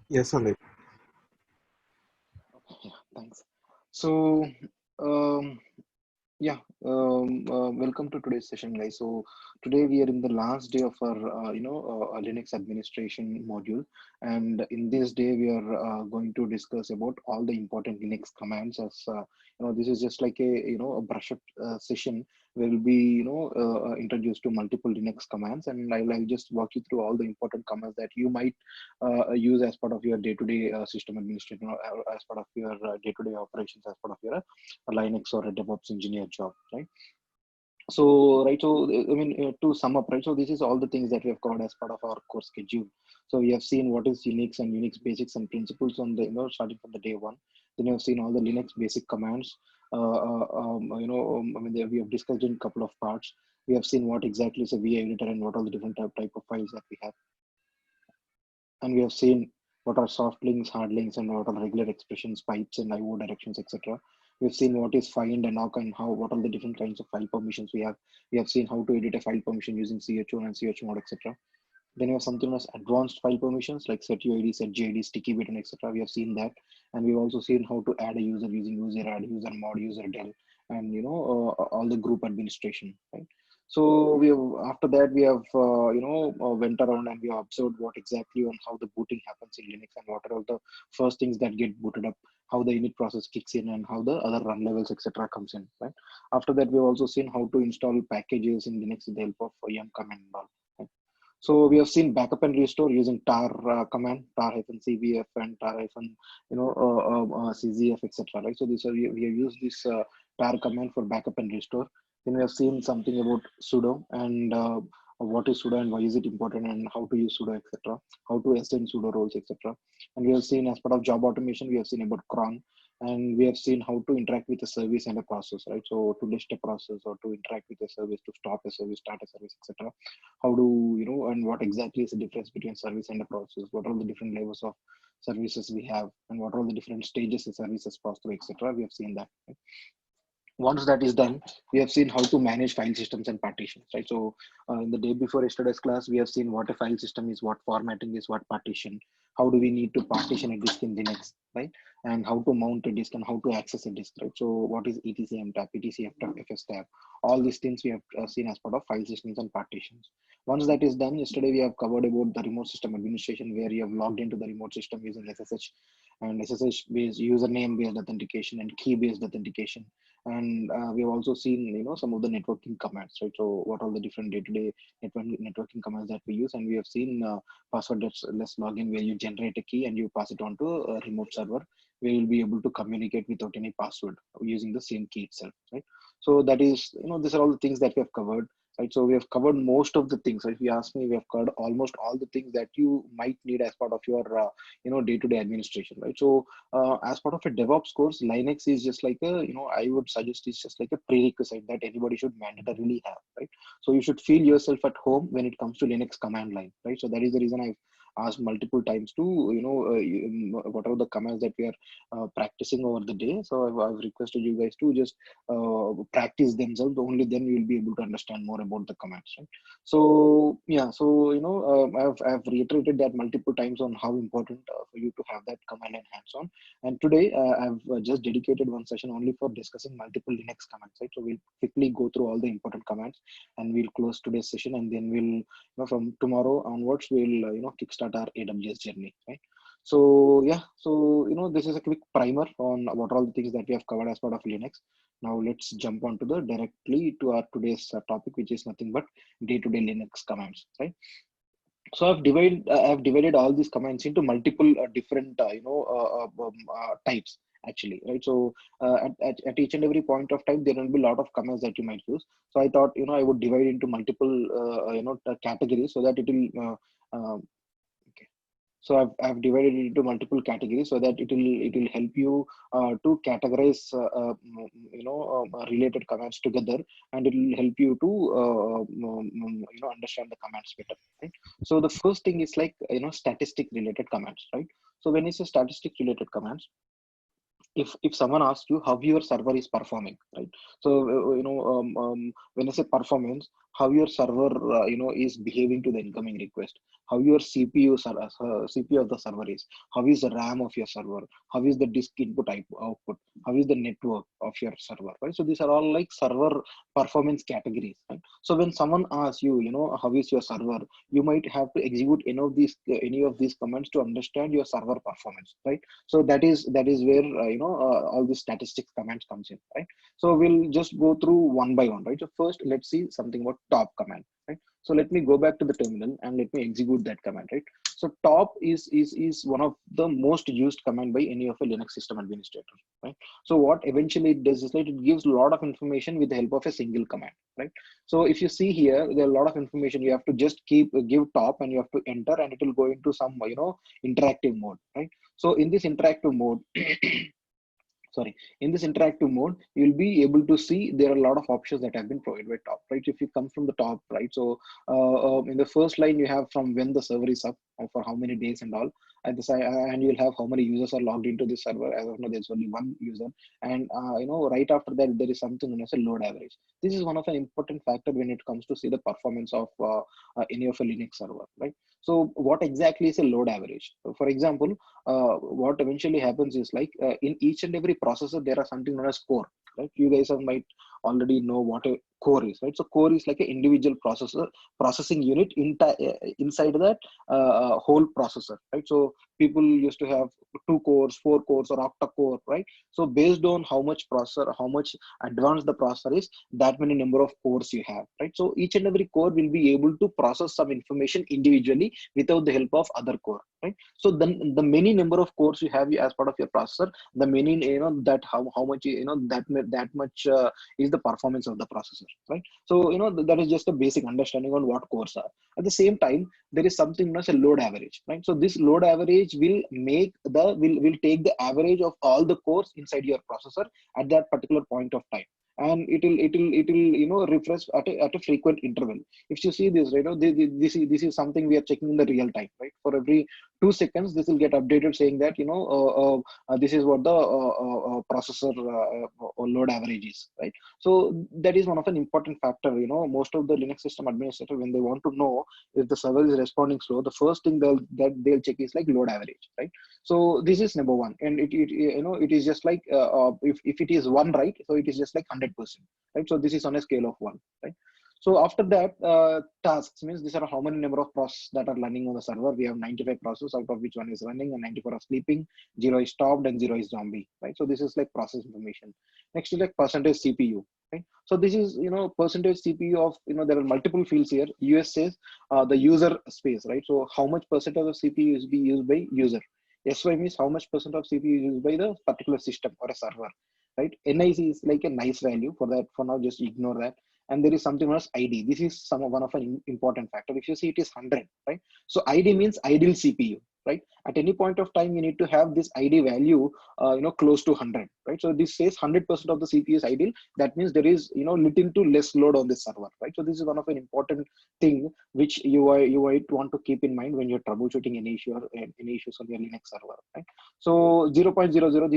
Yes, Sandeep. Yeah, thanks. So, um, yeah, welcome to today's session, guys. So today we are in the last day of our, Linux administration module, and in this day we are going to discuss about all the important Linux commands. As this is just like a brush up session where we'll be introduced to multiple Linux commands, and I'll just walk you through all the important commands that you might use as part of your day-to-day system administration, or as part of your day-to-day operations, as part of your Linux or a DevOps engineer job, right? So, right, so I mean, to sum up, right, so this is all the things that we have covered as part of our course schedule. So we have seen what is Unix and Unix basics and principles on the, starting from the day one. Then you have seen all the Linux basic commands. I mean, we have discussed in a couple of parts. We have seen what exactly is a VI editor and what are the different type of files that we have, and we have seen what are soft links, hard links, and what are regular expressions, pipes, and IO directions, etc. We've seen what is find and how what are the different kinds of file permissions we have. We have seen how to edit a file permission using chone and chmod, etc. Then you have something as advanced file permissions like setuid, setgid, sticky button, etc. We have seen that, and we've also seen how to add a user using user add, user mod, user del, and all the group administration. Right. So we have after that we have went around and we have observed what exactly on how the booting happens in Linux and what are all the first things that get booted up, how the init process kicks in, and how the other run levels, etc. comes in. Right. After that we've also seen how to install packages in Linux with the help of yum command and all. Right. So we have seen backup and restore using tar command, tar-cvf and tar- czf, etc. Right. So we have used this tar command for backup and restore. Then we have seen something about sudo and what is sudo and why is it important and how to use sudo, etc. How to assign sudo roles, etc. And we have seen as part of job automation, we have seen about cron, and we have seen how to interact with a service and a process, right? So to list a process or to interact with a service, to stop a service, start a service, etc. How do and what exactly is the difference between service and a process? What are the different levels of services we have, and what are the different stages the services pass through, etc. We have seen that, right? Once that is done, we have seen how to manage file systems and partitions, right? So in the day before yesterday's class, we have seen what a file system is, what formatting is, what partition, how do we need to partition a disk in Linux, right? And how to mount a disk and how to access a disk, right? So what is etc mtab, etc fstab, all these things we have seen as part of file systems and partitions. Once that is done, yesterday we have covered about the remote system administration, where you have logged into the remote system using SSH and SSH based username based authentication and key based authentication. And we have also seen some of the networking commands, right? So what are the different day-to-day networking commands that we use, and we have seen passwordless login, where you generate a key and you pass it on to a remote server where you'll be able to communicate without any password using the same key itself, right? So that is, these are all the things that we have covered, right? So we have covered most of the things, right? If you ask me, we have covered almost all the things that you might need as part of your day-to-day administration, right? So as part of a DevOps course, Linux is just like I would suggest it's just like a prerequisite that anybody should mandatorily have, right? So you should feel yourself at home when it comes to Linux command line, right? So that is the reason I've asked multiple times to, what are the commands that we are practicing over the day. So I've requested you guys to just practice themselves. Only then you will be able to understand more about the commands, right? So yeah, so I've reiterated that multiple times on how important for you to have that command line hands on. And today I've just dedicated one session only for discussing multiple Linux commands, right? So we'll quickly go through all the important commands, and we'll close today's session, and then we'll, from tomorrow onwards, we'll, kickstart our AWS journey, right? So yeah, so this is a quick primer on what all the things that we have covered as part of Linux. Now let's jump on to the directly to our today's topic, which is nothing but day-to-day Linux commands, right? So I've divided all these commands into multiple different types, actually, right? So at each and every point of time, there will be a lot of commands that you might use. So I thought, I would divide into multiple categories, so that it will okay. So I've divided it into multiple categories, so that it will help you to categorize related commands together, and it will help you to understand the commands better, right? So the first thing is like, statistic related commands, right? So when it's a statistic related commands, if someone asks you how your server is performing, right? So when I say performance, how your server is behaving to the incoming request, how your CPU of the server is, how is the RAM of your server, how is the disk input output, how is the network of your server, right? So these are all like server performance categories, right? So when someone asks you, how is your server, you might have to execute any of these commands to understand your server performance, right? So that is where all the statistics commands comes in, right? So we'll just go through one by one, right? So first, let's see something about top command, right? So let me go back to the terminal and let me execute that command, right? So top is one of the most used command by any of a Linux system administrator, right? So what eventually it does is like it gives a lot of information with the help of a single command, right? So if you see here, there are a lot of information. You have to just give top and you have to enter, and it will go into some interactive mode, right? So in this interactive mode, sorry, in this interactive mode, you'll be able to see there are a lot of options that have been provided by top, right? If you come from the top, right? So in the first line, you have from when the server is up, for how many days and all, at the side, and you'll have how many users are logged into the server. As of now, there's only one user, and right after that, there is something known as a load average. This is one of an important factor when it comes to see the performance of any of a Linux server, right? So what exactly is a load average? For example, what eventually happens is like in each and every processor there are something known as core, right? You guys might already know what a core is, right? So core is like an individual processing unit inside that whole processor, right? So people used to have 2 cores, 4 cores, or octa core, right? So based on how much processor, how much advanced the processor is, that many number of cores you have, right? So each and every core will be able to process some information individually without the help of other core, right? So then the many number of cores you have as part of your processor, the many that how much that much is the performance of the processor, right? So that is just a basic understanding on what cores are. At the same time, there is something known as a load average, right? So this load average will take the average of all the cores inside your processor at that particular point of time, and it will refresh at a frequent interval. If you see this, right, this is something we are checking in the real time, right? For every 2 seconds, this will get updated saying that this is what the processor load average is, right? So that is one of an important factor. Most of the Linux system administrator, when they want to know if the server is responding slow, the first thing they'll check is like load average, right? So this is number one, and it is just like if it is one, right? So it is just like 100%, right? So this is on a scale of one, right? So after that, tasks means these are how many number of processes that are running on the server. We have 95 processes, out of which one is running and 94 are sleeping. 0 is stopped and 0 is zombie, right? So this is like process information. Next is like percentage CPU, right? So this is percentage CPU of there are multiple fields here. US says the user space, right? So how much percent of the CPU is being used by user. SY means how much percent of CPU is used by the particular system or a server, right? NIC is like a nice value for that. For now, just ignore that. And there is something known as ID. This is one of an important factor. If you see it is 100, right? So ID means ideal CPU, right? At any point of time, you need to have this ID value, close to 100, right? So this says 100% of the CPU is ideal. That means there is, little to less load on the server, right? So this is one of an important thing which you might want to keep in mind when you're troubleshooting any issue or any issues on your Linux server, right? So 0.00,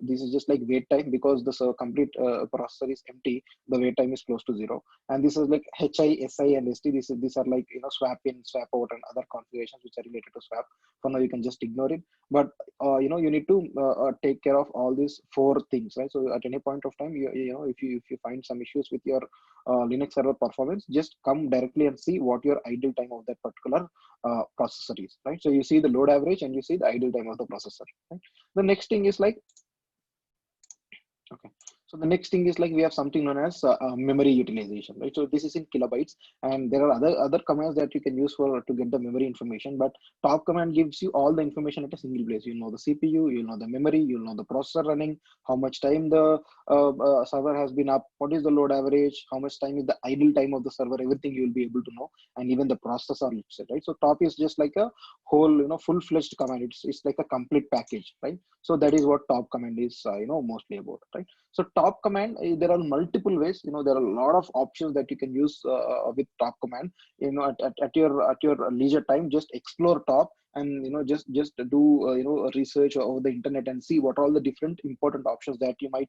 this is just like wait time, because the complete processor is empty. The wait time is close to 0. And this is like HI, SI, and ST. These are like swap in, swap out, and other configurations which are related to swap. For now, you can just ignore it. But you need to take care of all these 4 things, right? So at any point of time, if you find some issues with your Linux server performance, just come directly and see what your idle time of that particular processor is, right? So you see the load average and you see the idle time of the processor, right? The next thing is like, okay, so the next thing is like we have something known as memory utilization, right? So this is in kilobytes, and there are other commands that you can use for to get the memory information. But top command gives you all the information at a single place. You know the CPU, you know the memory, you know the processor running, how much time the server has been up, what is the load average, how much time is the idle time of the server. Everything you will be able to know, and even the processor listed, right? So top is just like a whole full-fledged command. It's like a complete package, right? So that is what top command is mostly about, right? So top command, there are multiple ways. There are a lot of options that you can use with top command. At your leisure time, just explore top and just do a research over the internet and see what are all the different important options that you might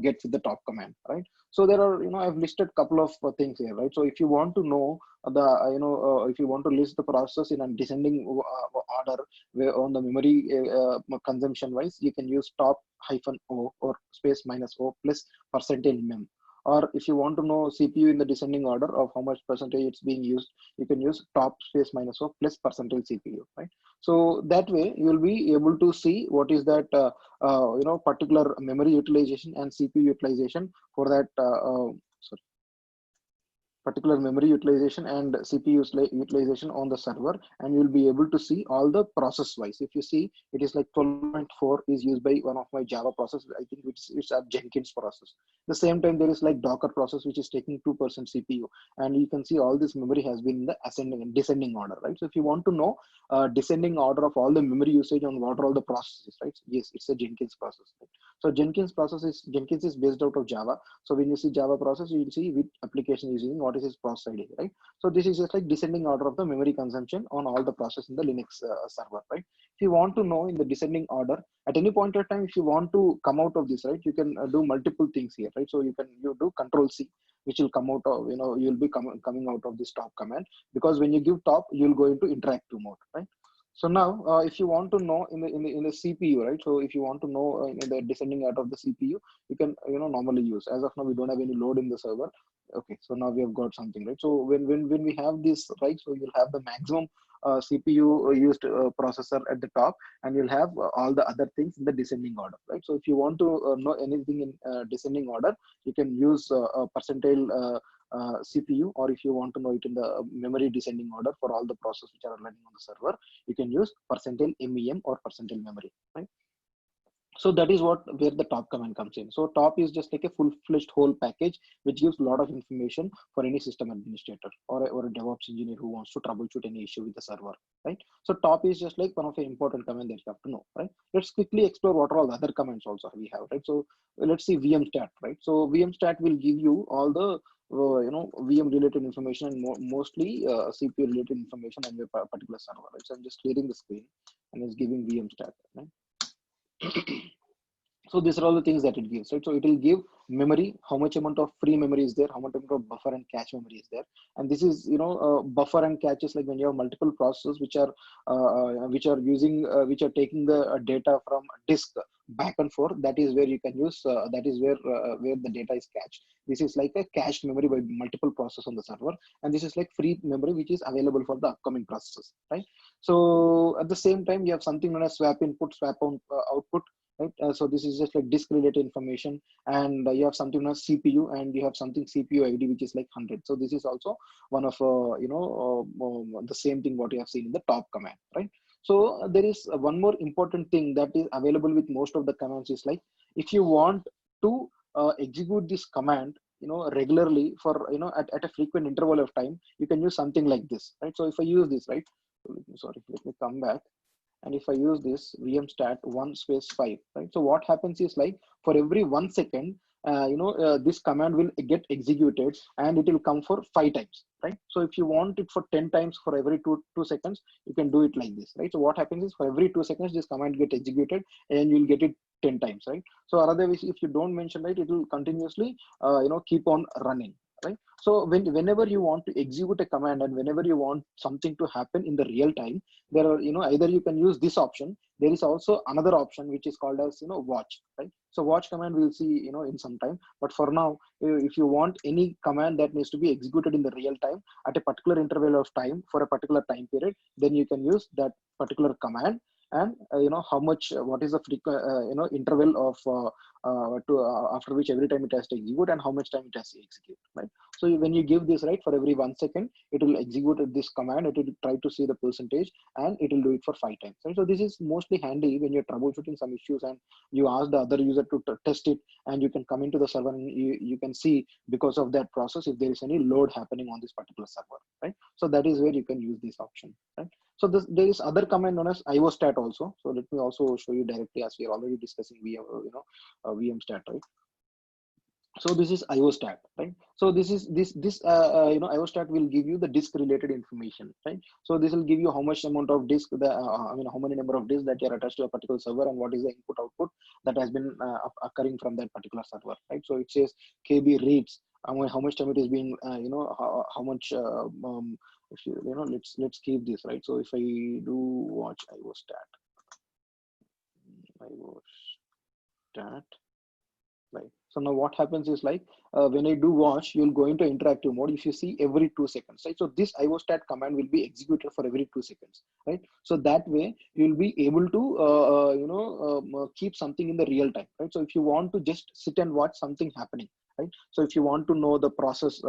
get with the top command, right? So there are, I've listed couple of things here, right? So if you want to know the if you want to list the process in a descending order where on the memory consumption wise, you can use top hyphen o or space minus o plus percentage mem. Or if you want to know CPU in the descending order of how much percentage it's being used, you can use top space minus o plus percentage CPU, right? So that way you'll be able to see what is that particular memory utilization and CPU utilization for that particular memory utilization and CPU utilization on the server, and you'll be able to see all the process wise. If you see, it is like 12.4 is used by one of my Java process. I think it's a Jenkins process. The same time, there is like Docker process, which is taking 2% CPU, and you can see all this memory has been in the ascending and descending order, right? So if you want to know descending order of all the memory usage on what are all the processes, right? Yes, it's a Jenkins process. Right? So Jenkins is based out of Java. So when you see Java process, you will see which application is using what is its process ID, right? So this is just like descending order of the memory consumption on all the process in the Linux server, right? If you want to know in the descending order at any point of time, if you want to come out of this, right, you can do multiple things here, right? So you do Control C, which will come out of, you'll be coming out of this top command, because when you give top, you'll go into interactive mode, right? So now, if you want to know in the CPU, right? So if you want to know in the descending out of the CPU, you can normally use. As of now, we don't have any load in the server. Okay, so now we have got something, right? So when we have this, right? So you'll have the maximum CPU used processor at the top, and you'll have all the other things in the descending order, right? So if you want to know anything in descending order, you can use percentile CPU, or if you want to know it in the memory descending order for all the processes which are running on the server, you can use percentile MEM or percentile memory, right? So that is where the top command comes in. So top is just like a full-fledged whole package which gives a lot of information for any system administrator or a DevOps engineer who wants to troubleshoot any issue with the server, right? So top is just like one of the important command that you have to know, right? Let's quickly explore what are all the other commands also we have, right? So let's see vmstat, right? So vmstat will give you all the VM related information and mostly CPU related information on your particular server, right? So I'm just clearing the screen and it's giving vmstat, right? So these are all the things that it gives, right? So it will give memory, how much amount of free memory is there, how much amount of buffer and cache memory is there. And this is, buffer and cache is like when you have multiple processes which are which are taking the data from disk back and forth. That is where you can use, that is where the data is cached. This is like a cached memory by multiple processes on the server. And this is like free memory, which is available for the upcoming processes, right? So at the same time, you have something known as swap input, swap output, right? So this is just like disk related information, and you have something known as CPU, and you have something CPU ID, which is like 100. So this is also one of the same thing what you have seen in the top command, right? So there is one more important thing that is available with most of the commands is like, if you want to execute this command regularly for at a frequent interval of time, you can use something like this, right? So if I use this, right, sorry, let me come back. And if I use this vmstat 1 space 5, right? So what happens is like for every 1 second, this command will get executed and it will come for 5 times, right? So if you want it for 10 times for every two seconds, you can do it like this, right? So what happens is for every 2 seconds, this command get executed and you'll get it 10 times, right? So otherwise, if you don't mention, right, it will continuously, keep on running, right? So whenever you want to execute a command and whenever you want something to happen in the real time, there are, either you can use this option. There is also another option which is called as watch, right? So watch command we'll see in some time, but for now, if you want any command that needs to be executed in the real time at a particular interval of time for a particular time period, then you can use that particular command. And how much, what is the frequent interval of after which every time it has to execute, and how much time it has to execute, right? So when you give this, right, for every 1 second, it will execute this command. It will try to see the percentage, and it will do it for 5 times, right? So this is mostly handy when you're troubleshooting some issues and you ask the other user to test it, and you can come into the server and you can see because of that process if there is any load happening on this particular server, right? So that is where you can use this option, right? So there is other command known as iostat also. So let me also show you directly, as we are already discussing vmstat, right? So this is iostat, right? So this is this iostat will give you the disk related information, right? So this will give you how much amount of disk, the how many number of disks that are attached to a particular server, and what is the input output that has been occurring from that particular server, right? So it says kb reads, how much time it is being how much if let's keep this, right? So if I do watch iostat, right? So now what happens is like when I do watch, you'll go into interactive mode. If you see every 2 seconds, right? So this iostat command will be executed for every 2 seconds, right? So that way you'll be able to keep something in the real time, right? So if you want to just sit and watch something happening, right? So if you want to know the process,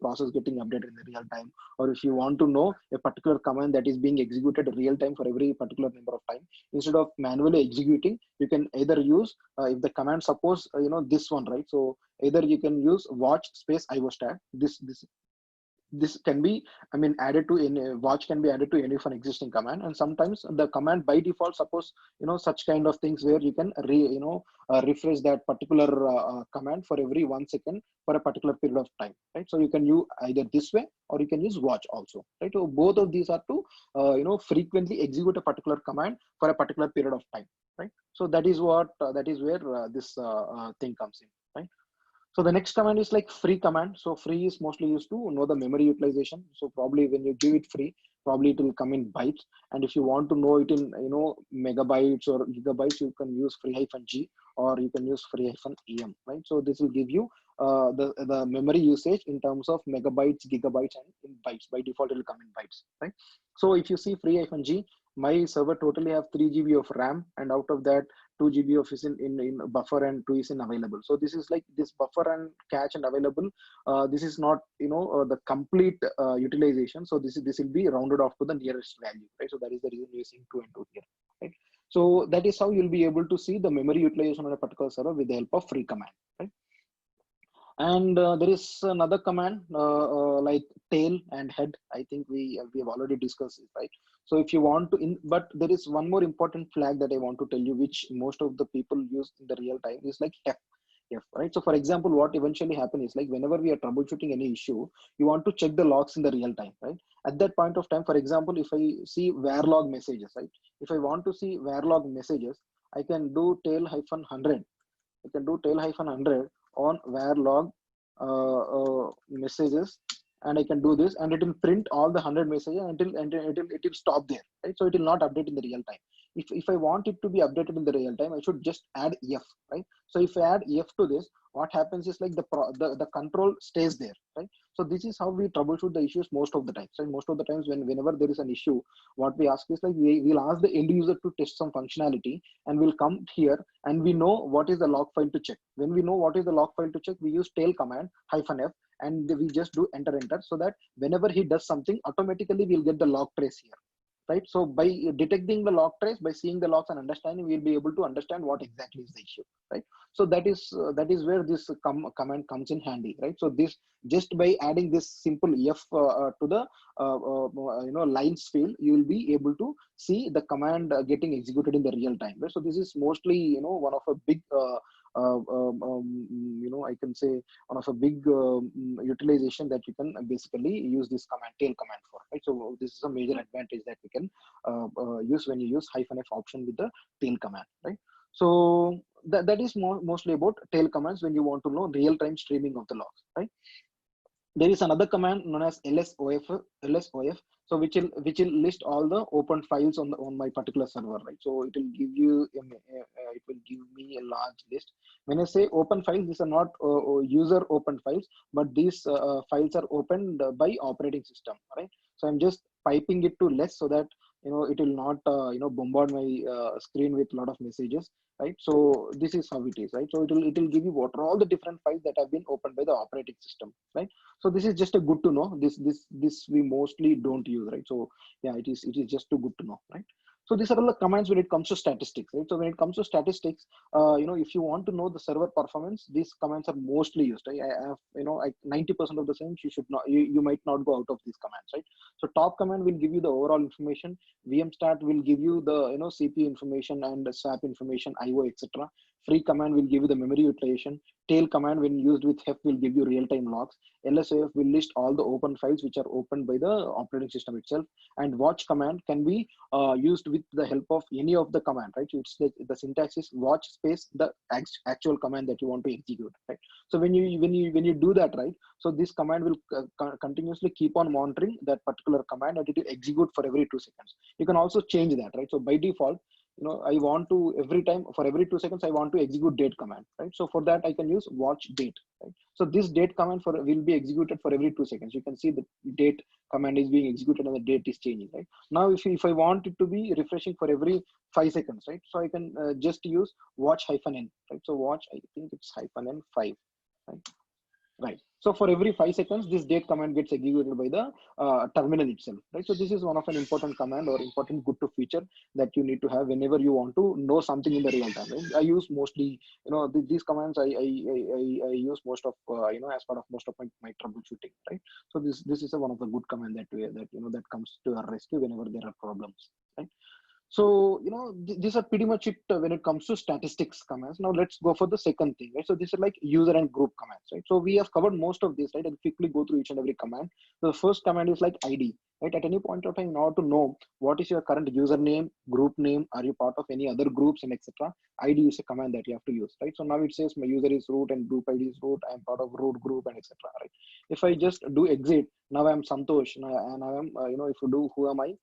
process getting updated in the real time, or if you want to know a particular command that is being executed real time for every particular number of time, instead of manually executing, you can either use if the command, suppose this one, right? So either you can use watch space iostat. This can be, I mean, added to any watch, can be added to any of an existing command. And sometimes the command by default, suppose such kind of things where you can refresh that particular command for every 1 second for a particular period of time, right? So you can use either this way, or you can use watch also, right? So both of these are to frequently execute a particular command for a particular period of time, right? So that is what that is where this thing comes in, right? So the next command is like free command. So free is mostly used to know the memory utilization. So probably when you give it free, probably it will come in bytes. And if you want to know it in megabytes or gigabytes, you can use free hyphen g, or you can use free hyphen em, right? So this will give you the memory usage in terms of megabytes, gigabytes, and in bytes. By default, it will come in bytes, right? So if you see free hyphen g, my server totally have 3 GB of RAM, and out of that 2 GB of is in buffer, and 2 is in available. So this is like this buffer and cache and available. This is not the complete utilization. So this will be rounded off to the nearest value, right? So that is the reason we're using 2 and 2 here, right? So that is how you'll be able to see the memory utilization on a particular server with the help of free command, right? And there is another command like tail and head. I think we have already discussed it, right? So if you want to but there is one more important flag that I want to tell you, which most of the people use in the real time, is like f, right? So for example, what eventually happen is like whenever we are troubleshooting any issue, you want to check the logs in the real time, right? At that point of time, for example, if I see var log messages, right? If I want to see var log messages, I can do tail hyphen 100. You can do tail hyphen 100 on var log messages, and I can do this, and it will print all the 100 messages until it will stop there, right? So it will not update in the real time. If I want it to be updated in the real time, I should just add f, right? So if I add f to this, what happens is like the control stays there, right? So this is how we troubleshoot the issues most of the times, right? Most of the times whenever there is an issue, what we ask is like we'll ask the end user to test some functionality, and we'll come here, and we know what is the log file to check. When we know what is the log file to check, we use tail command hyphen f, and we just do enter, so that whenever he does something, automatically we'll get the log trace here, right? So by detecting the log trace, by seeing the logs and understanding, we'll be able to understand what exactly is the issue, right? So that is where this command comes in handy, right? So this, just by adding this simple f to the lines field, you will be able to see the command getting executed in the real time, right? So this is mostly one of a big I can say one of a big utilization that you can basically use this command, tail command, for, right? So this is a major advantage that we can use when you use hyphen f option with the tail command, right? So that is mostly about tail commands when you want to know real-time streaming of the logs, right? There is another command known as lsof, so which will list all the open files on my particular server, right? So it will give you it will give me a large list. When I say open files, these are not user open files, but these files are opened by operating system, right? So I'm just piping it to less, so that it will not bombard my screen with a lot of messages, right? So this is how it is, right? So it will give you what are all the different files that have been opened by the operating system, right? So this is just a good to know. This we mostly don't use, right? So yeah, it is just too good to know, right? So these are all the commands when it comes to statistics, right? So when it comes to statistics, if you want to know the server performance, these commands are mostly used. I have 90% of the times you should not, you might not go out of these commands, right? So top command will give you the overall information. VMstat will give you the CPU information and swap information, IO, etc. Free command will give you the memory utilization. Tail command when used with hef will give you real-time logs. LSAF will list all the open files which are opened by the operating system itself. And watch command can be used with the help of any of the command, right? It's the syntax is watch space the actual command that you want to execute, right? So when you do that, right, so this command will continuously keep on monitoring that particular command, and it will execute for every 2 seconds. You can also change that, right? So by default, I want to every time for every 2 seconds I want to execute date command, right? So for that I can use watch date, right? So this date command for will be executed for every 2 seconds. You can see the date command is being executed and the date is changing, right? Now if I want it to be refreshing for every 5 seconds, right, so I can just use watch hyphen n, right? So watch, I think it's hyphen n 5, right? Right. So for every 5 seconds, this date command gets executed by the terminal itself, right? So this is one of an important command or important good to feature that you need to have whenever you want to know something in the real time. Right? I use mostly, these commands I use most of, as part of most of my troubleshooting, right? So this is one of the good command that comes to our rescue whenever there are problems, right? So, these are pretty much it when it comes to statistics commands. Now let's go for the second thing, right? So this is like user and group commands, right? So we have covered most of this, right? I'll quickly go through each and every command. So the first command is like ID, right? At any point of time, in order to know what is your current username, group name, are you part of any other groups and etc. ID is a command that you have to use, right? So now it says my user is root and group ID is root. I'm part of root group and etc. Right? If I just do exit, now I'm Santosh, and I am, if you do who am I?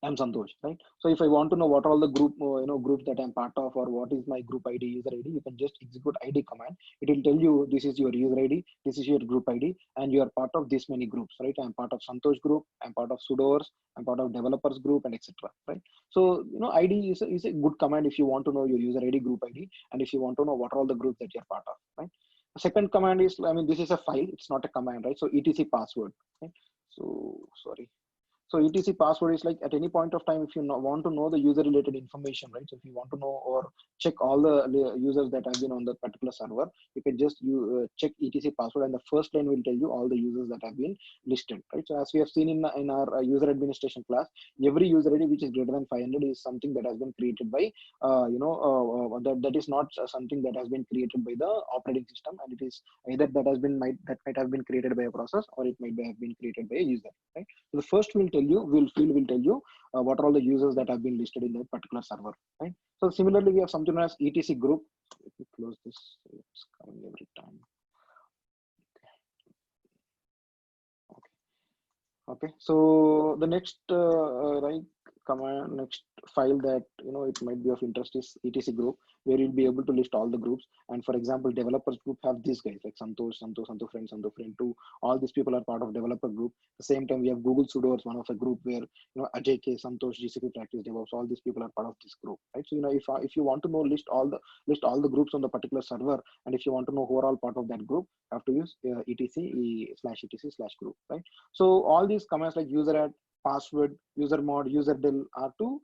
I'm Santosh, right? So if I want to know what are all the groups that I'm part of, or what is my group ID, user ID, you can just execute ID command. It will tell you this is your user ID, this is your group ID, and you are part of this many groups, right? I'm part of Santosh group, I'm part of Sudoers, I'm part of developers group, and etc. Right? So ID is a good command if you want to know your user ID, group ID, and if you want to know what are all the groups that you're part of, right? The second command is, this is a file, it's not a command, right? So etc password, right? So sorry. So etc password is like at any point of time, if you want to know the user related information, right? So if you want to know or check all the users that have been on that particular server, you can just check etc password, and the first line will tell you all the users that have been listed, right? So as we have seen in our user administration class, every user ID which is greater than 500 is something that has been created by, that is not something that has been created by the operating system, and it is either that might have been created by a process, or it might have been created by a user, right? So the first will tell you, will tell you what are all the users that have been listed in that particular server, right? So similarly, we have something as etc group. Let me close this. It's coming every time. Okay. So the next command, next file that it might be of interest is etc group, where you'll be able to list all the groups. And for example, developers group have these guys like Santosh, Santosh friend 2. All these people are part of developer group. At the same time, we have Google Sudo as one of a group where Ajay K, Santosh, GCP practice DevOps. All these people are part of this group, right? So if you want to know list all the groups on the particular server, and if you want to know who are all part of that group, you have to use etc/group, right? So all these commands like user add, password, user mod, user del are to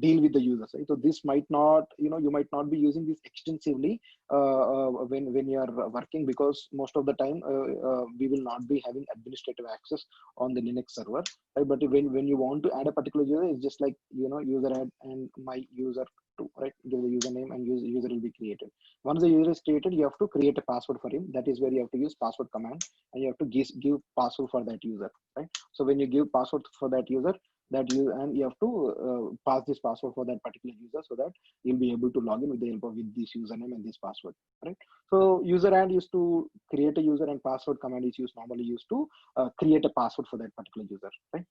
deal with the users, right? So this might not, you might not be using this extensively when you are working, because most of the time we will not be having administrative access on the Linux server, right? But when you want to add a particular user, it's just like user add and my user to, right? Give the username and user will be created. Once the user is created, you have to create a password for him. That is where you have to use password command, and you have to give password for that user, right? So when you give password for that user, and you have to pass this password for that particular user, so that you'll be able to log in with the help of with this username and this password, right? So user and used to create a user, and password command is normally used to create a password for that particular user, right?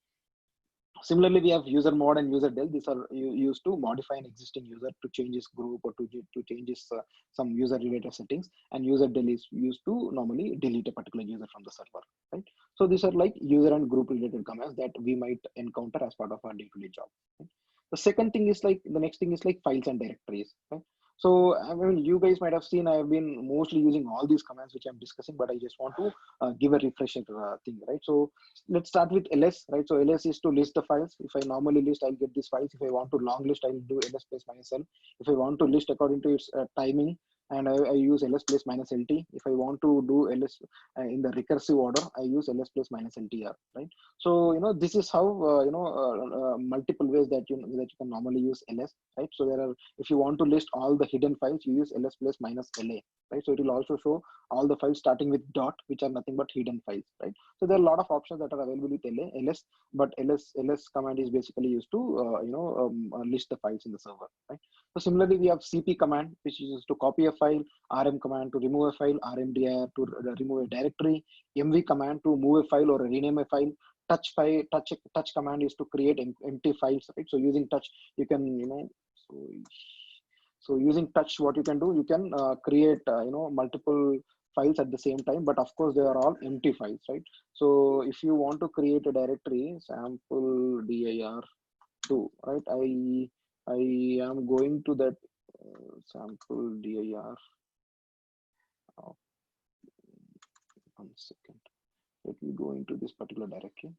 Similarly, we have user mod and user del. These are used to modify an existing user to change his group, or to change his some user related settings. And user del is used to normally delete a particular user from the server, right? So these are like user and group related commands that we might encounter as part of our day-to-day job, right? The next thing is like files and directories, right? So I mean, you guys might have seen I have been mostly using all these commands which I'm discussing, but I just want to give a refresher thing, right? So let's start with ls, right? So ls is to list the files. If I normally list, I'll get these files. If I want to long list, I'll do ls space -l. If I want to list according to its timing, and I use ls plus minus lt. If I want to do ls in the recursive order, I use ls plus minus ltr, right? So this is how multiple ways that you can normally use ls, right? So there are, if you want to list all the hidden files, you use ls plus minus la, right? So it will also show all the files starting with dot, which are nothing but hidden files, right? So there are a lot of options that are available with ls, but ls command is basically used to list the files in the server, right? So similarly, we have cp command, which is used to copy a file, rm command to remove a file, rmdir to remove a directory, mv command to move a file or rename a file, touch command is to create empty files, right? So using touch, you can so so using touch, what you can do, you can create multiple files at the same time, but of course they are all empty files, right? So if you want to create a directory sample dir2, right? I am going to that sample dir. Oh, 1 second. Let me go into this particular directory.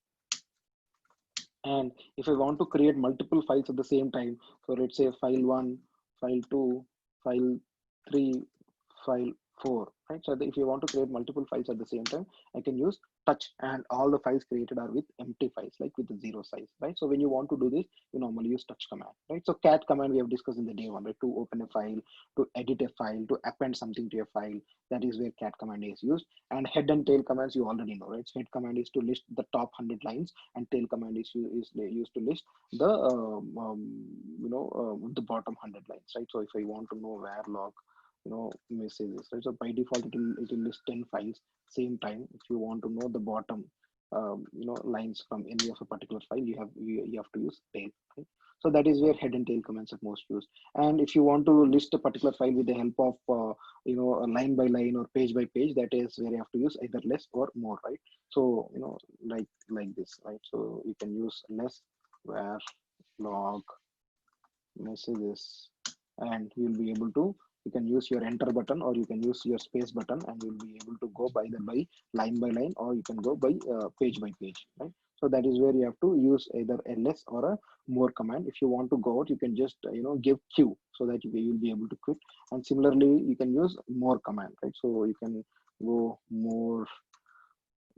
And if I want to create multiple files at the same time, so let's say file 1, file 2, file 3, file 4, right? So if you want to create multiple files at the same time, I can use touch, and all the files created are with empty files, like with the zero size, right? So when you want to do this, you normally use touch command, right? So cat command we have discussed in the day one, right? To open a file, to edit a file, to append something to a file, that is where cat command is used. And head and tail commands you already know, right? So head command is to list the top 100 lines, and tail command is used to list the the bottom 100 lines, right? So if I want to know where log messages, right? So by default it will list 10 files same time. If you want to know the bottom lines from any of a particular file, you have to use tail, right? So that is where head and tail commands are most used. And if you want to list a particular file with the help of a line by line or page by page, that is where you have to use either less or more, right? So like this, right? So you can use less where log messages, and you'll be able to, you can use your enter button or you can use your space button, and you'll be able to go either by line by line, or you can go by page, right? So that is where you have to use either a less or a more command. If you want to go out, you can just give q, so that you'll be able to quit. And similarly, you can use more command, right? So you can go more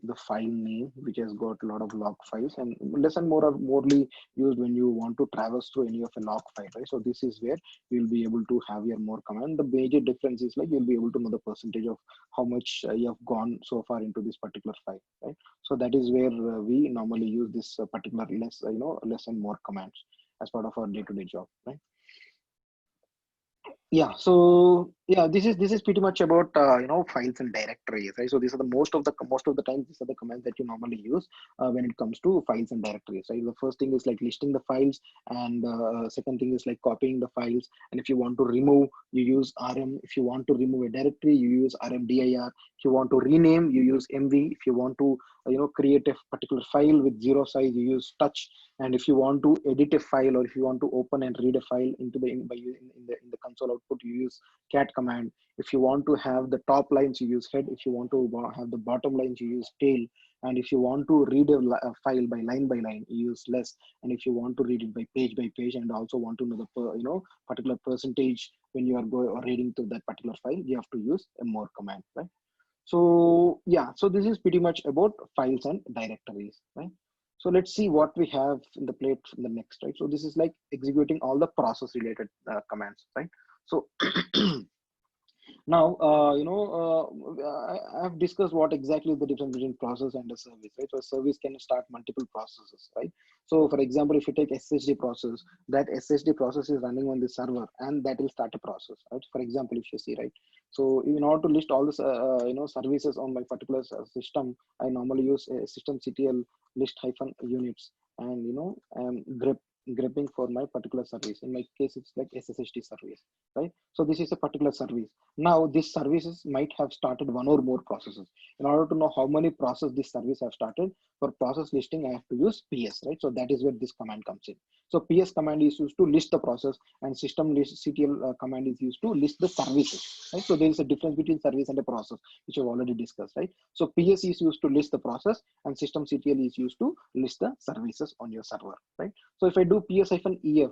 the file name, which has got a lot of log files, and less and more are morely used when you want to traverse through any of a log file, right? So this is where you'll be able to have your more command. The major difference is like you'll be able to know the percentage of how much you have gone so far into this particular file, right? So that is where we normally use this particular less and more commands as part of our day-to-day job, right? Yeah, so yeah, this is pretty much about files and directories, right? So these are the most of the times these are the commands that you normally use when it comes to files and directories, right? The first thing is like listing the files, and second thing is like copying the files. And if you want to remove, you use rm. If you want to remove a directory, you use rmdir. If you want to rename, you use mv. If you want to create a particular file with zero size, you use touch. And if you want to edit a file, or if you want to open and read a file into the by using in the console output, you use cat command. If you want to have the top lines, you use head. If you want to have the bottom lines, you use tail. And if you want to read a file by line, you use less. And if you want to read it by page, and also want to know the particular percentage when you are reading through that particular file, you have to use a more command, right? So yeah, so this is pretty much about files and directories, right? So let's see what we have in the plate in the next, right? So this is like executing all the process related commands, right? So now, I have discussed what exactly is the difference between process and a service, right? So a service can start multiple processes, right? So for example, if you take SSD process, that SSD process is running on the server, and that will start a process, right? For example, if you see, right? So in order to list all the services on my particular system, I normally use a systemctl list hyphen units, and grepping for my particular service. In my case, it's like SSHD service, right? So this is a particular service. Now, these services might have started one or more processes. In order to know how many processes this service have started, for process listing, I have to use PS, right? So that is where this command comes in. So PS command is used to list the process, and system list CTL command is used to list the services, right? So there is a difference between service and a process, which I've already discussed, right? So PS is used to list the process, and system CTL is used to list the services on your server, right? So if I do ps-ef,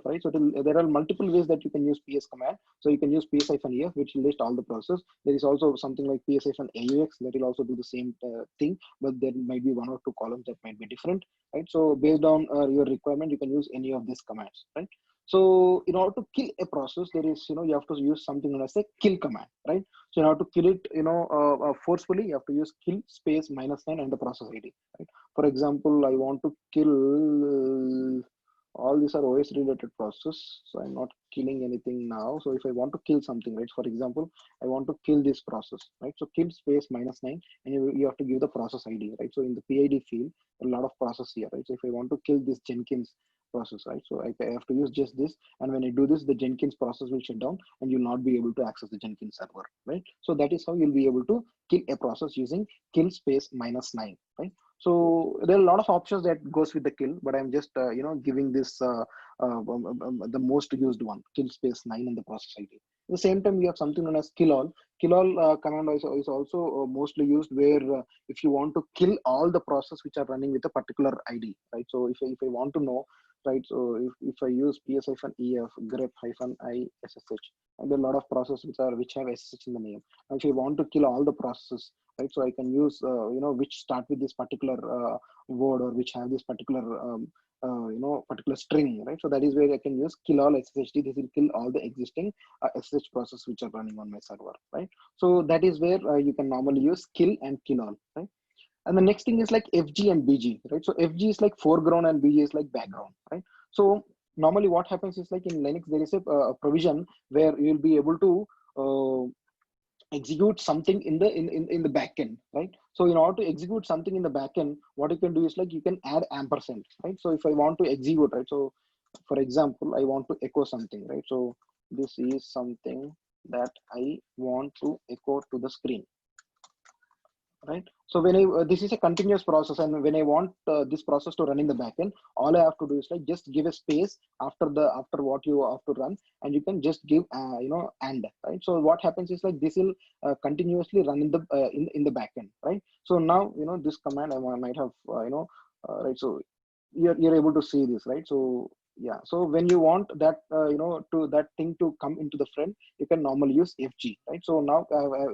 right, so there are multiple ways that you can use ps command. So you can use ps-ef, which will list all the process. There is also something like ps-aux that will also do the same thing, but there might be one or two columns that might be different, right? So based on your requirement, you can use any of these commands, right? So in order to kill a process, there is, you have to use something known as a kill command, right? So in order to kill it, forcefully, you have to use kill space -9 and the process ID, right? For example, I want to kill, all these are OS related process, so I'm not killing anything now. So if I want to kill something, right, for example, I want to kill this process, right? So kill space -9, and you have to give the process ID, right? So in the PID field, a lot of process here, right? So if I want to kill this Jenkins process, right, so I have to use just this, and when I do this, the Jenkins process will shut down and you'll not be able to access the Jenkins server, right? So that is how you'll be able to kill a process using kill space -9, right? So there are a lot of options that goes with the kill, but I'm just giving this the most used one, kill space 9 in the process ID. At the same time, we have something known as kill all. Kill all command is also mostly used where if you want to kill all the process which are running with a particular ID, right? So if I want to know, right, so if I use ps-ef grep-i ssh, and there are a lot of processes which have ssh in the name. And if I want to kill all the processes, right, so I can use which start with this particular word, or which have this particular particular string, right? So that is where I can use kill all sshd. This will kill all the existing ssh process which are running on my server, right? So that is where you can normally use kill and kill all, right? And the next thing is like FG and BG, right? So FG is like foreground and BG is like background, right? So normally what happens is like in Linux, there is a provision where you'll be able to execute something in the backend, right? So in order to execute something in the backend, what you can do is like you can add ampersand, right? So if I want to execute, right? So for example, I want to echo something, right? So this is something that I want to echo to the screen, right? So when this is a continuous process, and when I want this process to run in the backend, all I have to do is like just give a space after what you have to run, and you can just give and, right? So what happens is like this will continuously run in the in the backend, right? So now this command I might have right. So you're able to see this, right? So yeah, so when you want that to that thing to come into the front, you can normally use FG, right? So now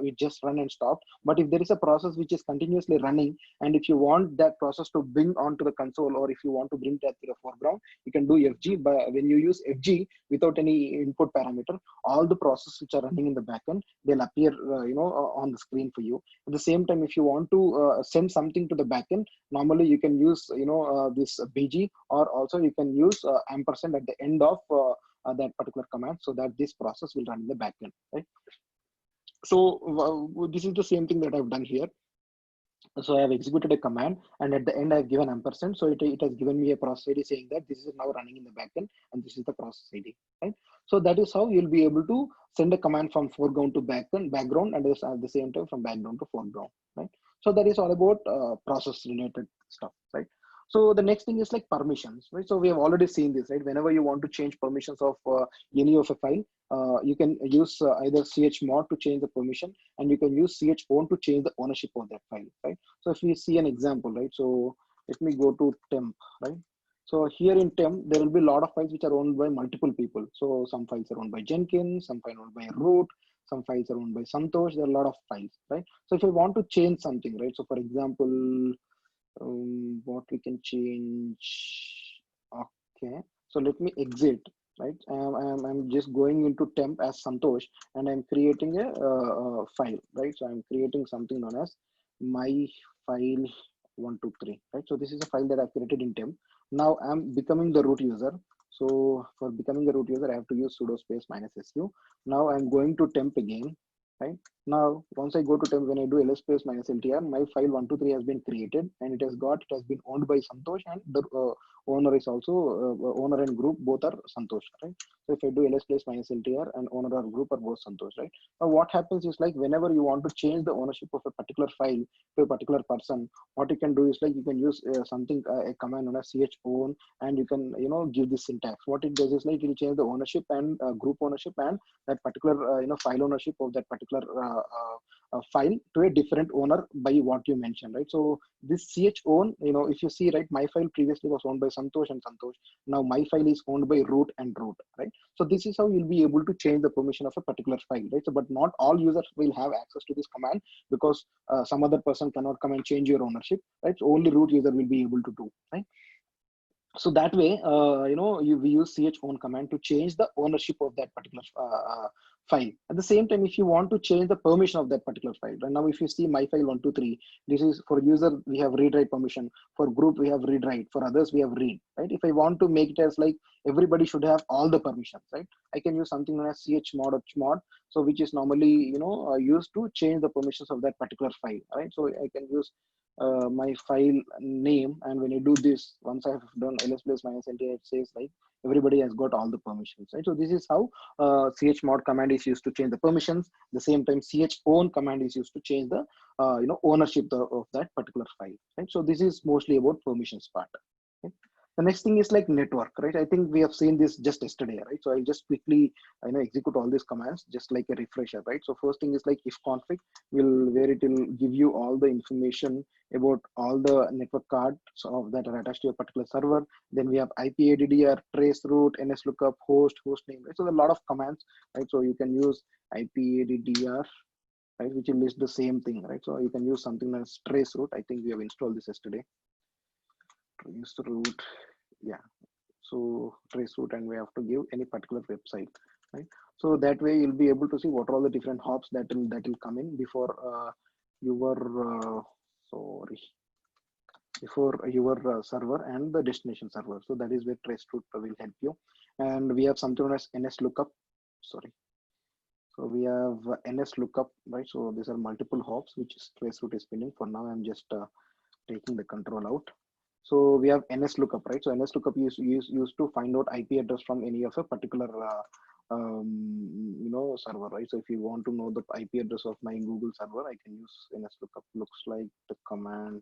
it just run and stop. But if there is a process which is continuously running, and if you want that process to bring onto the console, or if you want to bring that to the foreground, you can do FG. But when you use FG without any input parameter, all the processes which are running in the backend, they'll appear on the screen for you. At the same time, if you want to send something to the backend, normally you can use this BG, or also you can use ampersand at the end of that particular command, so that this process will run in the backend, right? So this is the same thing that I've done here. So I have executed a command, and at the end I've given ampersand, so it has given me a process ID saying that this is now running in the backend and this is the process ID, right? So that is how you'll be able to send a command from foreground to background, and at the same time from background to foreground, right? So that is all about process related stuff, right? So the next thing is like permissions, right? So we have already seen this, right? Whenever you want to change permissions of any of a file, you can use either chmod to change the permission, and you can use chown to change the ownership of that file, right? So if we see an example, right? So let me go to temp, right? So here in temp, there will be a lot of files which are owned by multiple people. So some files are owned by Jenkins, some files owned by root, some files are owned by Santosh. There are a lot of files, right? So if I want to change something, right? So for example, what we can change, okay. So let me exit, right? I'm just going into temp as Santosh, and I'm creating a file, right? So I'm creating something known as my file 123, right? So this is a file that I've created in temp. Now I'm becoming the root user. So for becoming the root user, I have to use sudo space -su. Now I'm going to temp again, right? Now once I go to temp, when I do ls space -ltr, my file 123 has been created, and it has been owned by Santosh, and the owner is also owner and group both are Santosh, right? So if I do ls space -ltr, and owner or group are both Santosh, right? Now what happens is like whenever you want to change the ownership of a particular file to a particular person, what you can do is like you can use a command known as chown, and you can give this syntax. What it does is like it will change the ownership and group ownership and that particular file ownership of that particular file to a different owner by what you mentioned, right? So this ch own, if you see, right, my file previously was owned by Santosh and Santosh. Now my file is owned by root and root, right? So this is how you'll be able to change the permission of a particular file, right? So, but not all users will have access to this command, because some other person cannot come and change your ownership, right? So only root user will be able to do, right? So that way, we use ch own command to change the ownership of that particular file. At the same time, if you want to change the permission of that particular file, and now if you see my file 123, this is for user, we have read write permission. For group, we have read write. For others, we have read, right? If I want to make it as like everybody should have all the permissions, right? I can use something known as chmod or chmod, so which is normally used to change the permissions of that particular file, right? So I can use my file name, and when you do this, once I've done ls plus minus nt, it says like everybody has got all the permissions, right? So this is how chmod command is used to change the permissions. At the same time, ch own command is used to change the ownership of that particular file, right? So this is mostly about permissions part. Okay? The next thing is like network, right? I think we have seen this just yesterday, right? So I'll just quickly execute all these commands just like a refresher, right? So first thing is like if config will, where it will give you all the information about all the network cards of that are attached to a particular server. Then we have IPADDR, traceroute, NSLOOKUP, host name, right? So there are a lot of commands, right? So you can use IPADDR, right, which will list the same thing, right? So you can use something as traceroute. I think we have installed this yesterday. Traceroute, yeah. So traceroute, and we have to give any particular website, right? So that way you'll be able to see what are all the different hops that will come in before your server and the destination server. So that is where traceroute will help you. And we have something known as NSLOOKUP. Sorry. So we have NSLOOKUP, right? So these are multiple hops which traceroute is pinning. For now, I'm just taking the control out. So we have NSLOOKUP, right? So NSLOOKUP is used to find out IP address from any of a particular server, right? So if you want to know the IP address of my Google server, I can use NSLOOKUP. Looks like the command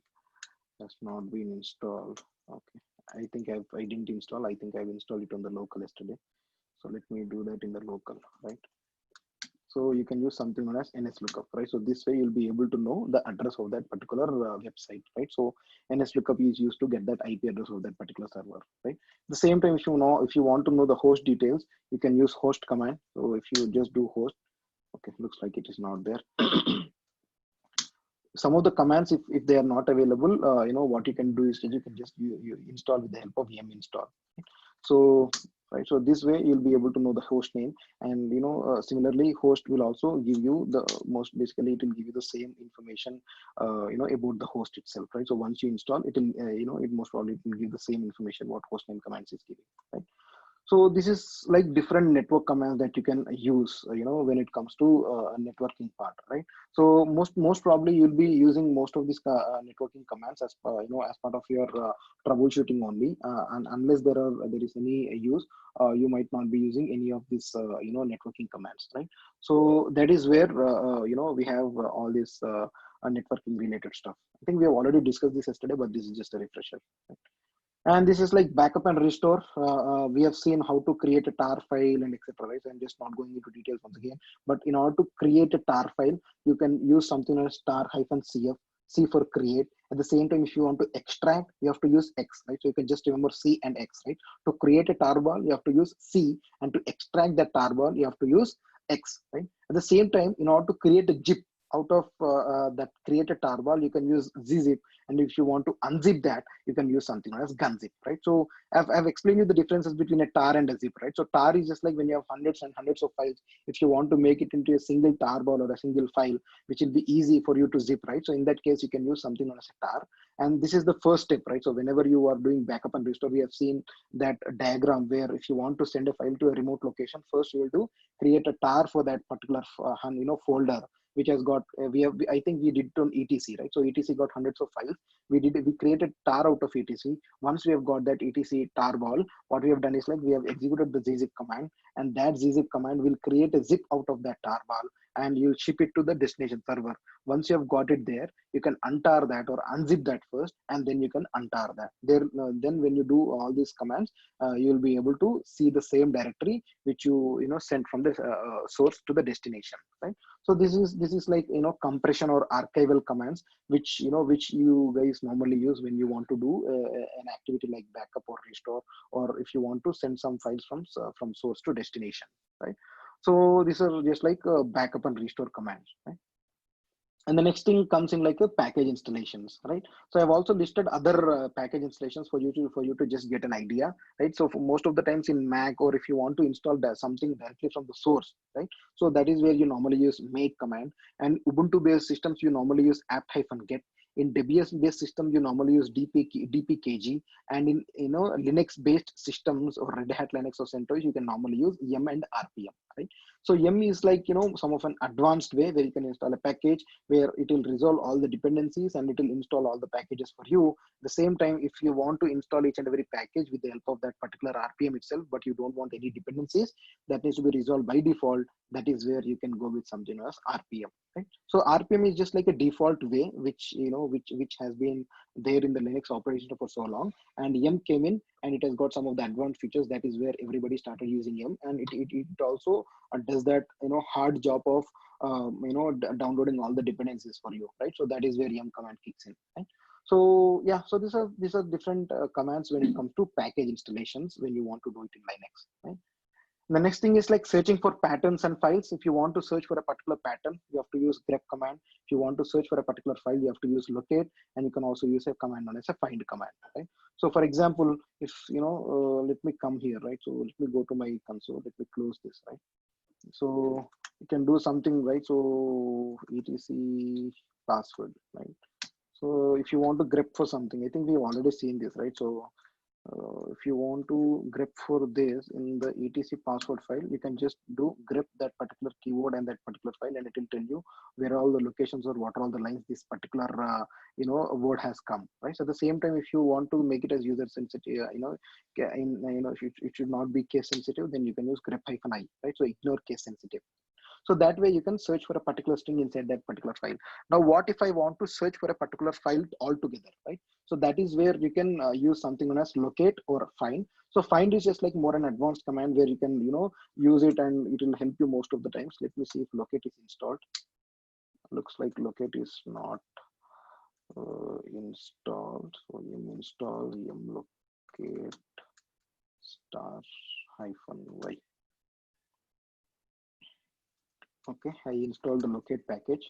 has not been installed. Okay, I think I didn't install. I think I've installed it on the local yesterday. So let me do that in the local, right? So you can use something known as NSLOOKUP, right? So this way you'll be able to know the address of that particular website, right? So NSLOOKUP is used to get that IP address of that particular server, right? At the same time, if you want to know the host details, you can use host command. So if you just do host, okay, looks like it is not there. Some of the commands, if they are not available, what you can do is you can just you install with the help of vm install. So right, so this way you'll be able to know the host name, and similarly host will also give you the most, basically it will give you the same information about the host itself, right? So once you install it will it most probably will give the same information what host name commands is giving, right? So this is like different network commands that you can use when it comes to networking part, right? So most probably you'll be using most of these networking commands as as part of your troubleshooting only, and unless there is any use, you might not be using any of these networking commands, right? So that is where we have all this networking related stuff. I think we have already discussed this yesterday, but this is just a refresher, right? And this is like backup and restore. We have seen how to create a tar file and etc, right? So I'm just not going into details once again, but in order to create a tar file, you can use something as tar-cf, c for create. At the same time, if you want to extract, you have to use x, right? So you can just remember c and x, right? To create a tarball, you have to use c, and to extract that tarball, you have to use x, right? At the same time, in order to create a zip out of that created tarball, you can use gzip, and if you want to unzip that, you can use something known as gunzip, right? So I've explained you the differences between a tar and a zip, right? So tar is just like when you have hundreds and hundreds of files. If you want to make it into a single tarball or a single file, which will be easy for you to zip, right? So in that case, you can use something known as a tar, and this is the first step, right? So whenever you are doing backup and restore, we have seen that diagram where if you want to send a file to a remote location, first you will do create a tar for that particular folder, which has got I think we did it on etc, right? So etc got hundreds of files. We created tar out of etc. Once we have got that etc tarball, what we have done is like we have executed the gzip command, and that gzip command will create a zip out of that tarball, and you'll ship it to the destination server. Once you have got it there, you can untar that or unzip that first, and then you can untar that there. Then when you do all these commands, you'll be able to see the same directory which you sent from the source to the destination, right? So this is like, compression or archival commands, which which you guys normally use when you want to do an activity like backup or restore, or if you want to send some files from source to destination, right? So these are just like backup and restore commands, right? And the next thing comes in like a package installations, right? So I've also listed other package installations for you to just get an idea, right? So for most of the times in Mac, or if you want to install something directly from the source, right? So that is where you normally use make command. And Ubuntu based systems, you normally use apt-get. In Debian based system, you normally use dpkg. And in Linux based systems or Red Hat Linux or CentOS, you can normally use yum and rpm, right? So yum is like, some of an advanced way where you can install a package where it will resolve all the dependencies and it will install all the packages for you. At the same time, if you want to install each and every package with the help of that particular RPM itself, but you don't want any dependencies, that needs to be resolved by default. That is where you can go with something as RPM. Right? So RPM is just like a default way, which which has been there in the Linux operation for so long. And yum came in and it has got some of the advanced features. That is where everybody started using yum, and it also does that hard job of downloading all the dependencies for you, right? So that is where yum command kicks in, right? So yeah, so these are different commands when it comes to package installations when you want to do it in Linux, right? The next thing is like searching for patterns and files. If you want to search for a particular pattern, you have to use grep command. If you want to search for a particular file, you have to use locate, and you can also use a command known as a find command, right? So for example, if let me come here, right? So let me go to my console. Let me close this, right? So you can do something, right? So etc password, right? So if you want to grep for something, I think we've already seen this, right? So if you want to grep for this in the etc password file, you can just do grep that particular keyword and that particular file, and it will tell you where all the locations or what are all the lines this particular word has come, right? So at the same time, if you want to make it as user sensitive, it should not be case sensitive, then you can use grep -i, right? So ignore case sensitive. So that way you can search for a particular string inside that particular file. Now, what if I want to search for a particular file altogether, right? So that is where you can use something known as locate or find. So find is just like more an advanced command where you can, use it and it will help you most of the times. Let me see if locate is installed. Looks like locate is not installed. So yum install yum locate star -y. Okay, I installed the locate package,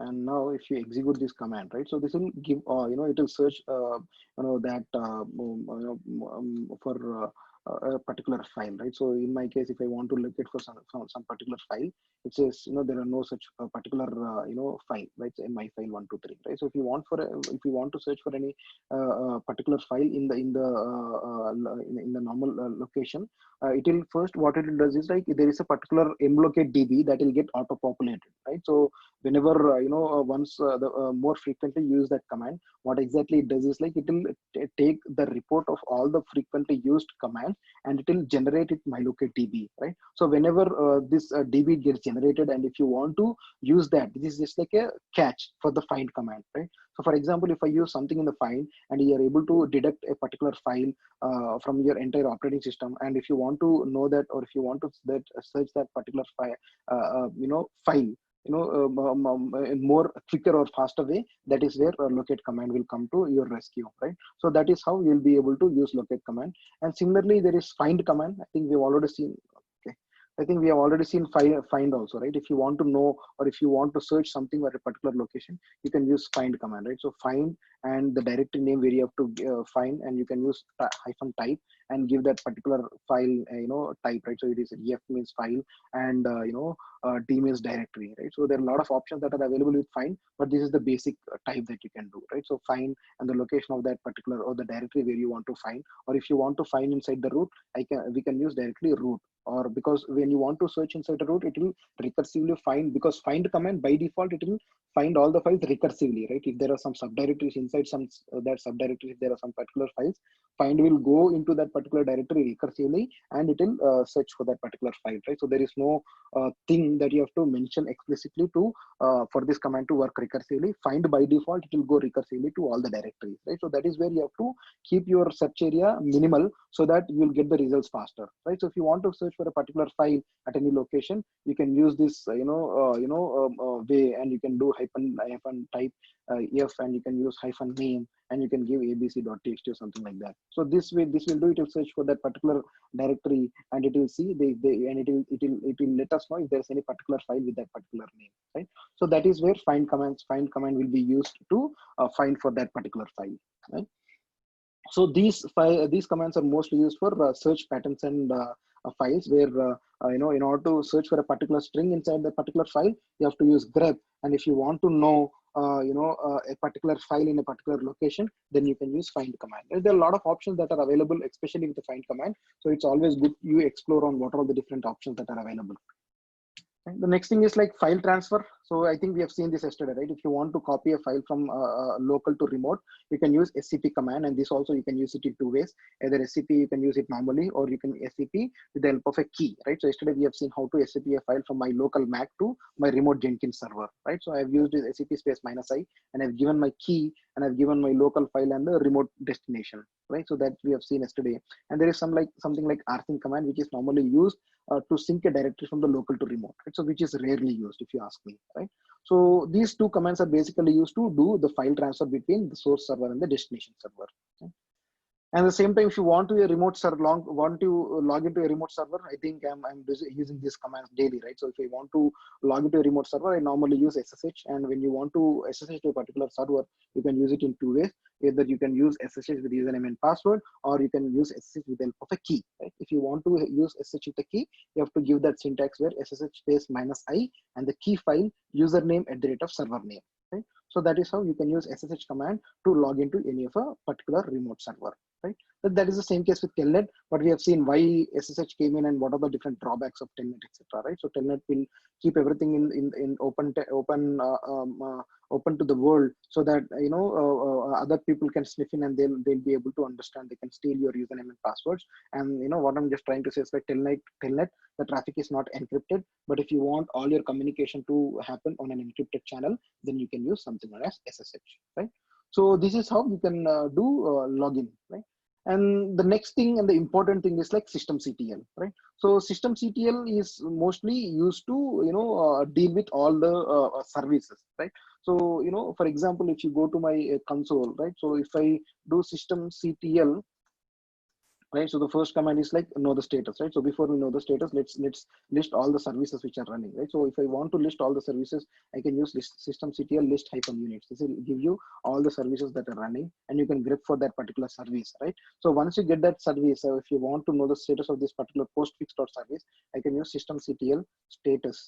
and now if you execute this command, right? So this will give it will search that for a particular file, right? So in my case, if I want to locate for some particular file, it says there are no such particular file, right? So my file 123, right? So if you want if you want to search for any particular file in the normal location, it will first, what it does is like there is a particular mlocate db that will get auto populated, right? So whenever once the more frequently use that command, what exactly it does is like it will take the report of all the frequently used commands and it will generate it mylocate db, right? So whenever this db gets generated, and if you want to use that, this is just like a catch for the find command, right? So for example, if I use something in the find and you are able to deduct a particular file from your entire operating system, and if you want to know that, or if you want to search that particular file file more quicker or faster way, that is where locate command will come to your rescue, right? So that is how you'll be able to use locate command. And similarly, there is find command. I think we've already seen. Okay, I think we have already seen find also, right? If you want to know, or if you want to search something at a particular location, you can use find command, right? So find and the directory name where you have to find, and you can use -type and give that particular file type, right? So it is f means file, and d means directory, right? So there are a lot of options that are available with find, but this is the basic type that you can do, right? So find and the location of that particular, or the directory where you want to find, or if you want to find inside the root, we can use directly root. Or because when you want to search inside the root, it will recursively find, because find command by default, it will find all the files recursively, right? If there are some subdirectories inside that subdirectory, if there are some particular files, find will go into that particular directory recursively, and it will search for that particular file, right? So there is no thing that you have to mention explicitly to for this command to work recursively. Find by default, it will go recursively to all the directories, right? So that is where you have to keep your search area minimal so that you will get the results faster, right? So if you want to search for a particular file at any location, you can use this way, and you can do hyphen type f, and you can use hyphen name, and you can give abc.txt or something like that. So this way, this will do, it will search for that particular directory, and it will see and it will let us know if there's any particular file with that particular name, right? So that is where find command will be used to find for that particular file, right? So these commands are mostly used for search patterns and files, where in order to search for a particular string inside the particular file, you have to use grep. And if you want to know a particular file in a particular location, then you can use find command. There are a lot of options that are available, especially with the find command. So it's always good you explore on what are the different options that are available. Right. The next thing is like file transfer. So I think we have seen this yesterday, right? If you want to copy a file from local to remote, you can use scp command, and this also you can use it in two ways. Either scp, you can use it normally, or you can scp with the help of a key, right? So yesterday we have seen how to scp a file from my local Mac to my remote Jenkins server, right? So I've used this scp space -i, and I've given my key, and I've given my local file and the remote destination, right? So that we have seen yesterday. And there is something like rsync command, which is normally used to sync a directory from the local to remote, right? So which is rarely used, if you ask me, right? So these two commands are basically used to do the file transfer between the source server and the destination server. Okay? And at the same time, if you want to log into a remote server, I think I'm using these commands daily, right? So if I want to log into a remote server, I normally use SSH. And when you want to SSH to a particular server, you can use it in two ways. Either you can use SSH with username and password, or you can use SSH with the help of a key, right? If you want to use SSH with a key, you have to give that syntax where SSH space -i and the key file username at the rate of server name, right? So that is how you can use SSH command to log into any of a particular remote server, right? But that is the same case with Telnet, but we have seen why SSH came in and what are the different drawbacks of Telnet, etc. Right? So Telnet will keep everything in open to the world, so that other people can sniff in, and they'll be able to understand. They can steal your username and passwords. And what I'm just trying to say is like Telnet, the traffic is not encrypted, but if you want all your communication to happen on an encrypted channel, then you can use something known as SSH, right? So this is how you can do login, right? And the next thing and the important thing is like systemctl, right? So systemctl is mostly used to deal with all the services, right? So for example, if you go to my console, right? So if I do systemctl, right? So the first command is like know the status, right? So before we know the status, let's list all the services which are running, right? So if I want to list all the services, I can use systemctl list -units. This will give you all the services that are running, and you can grep for that particular service, right? So once you get that service, if you want to know the status of this particular postfix.service, I can use systemctl status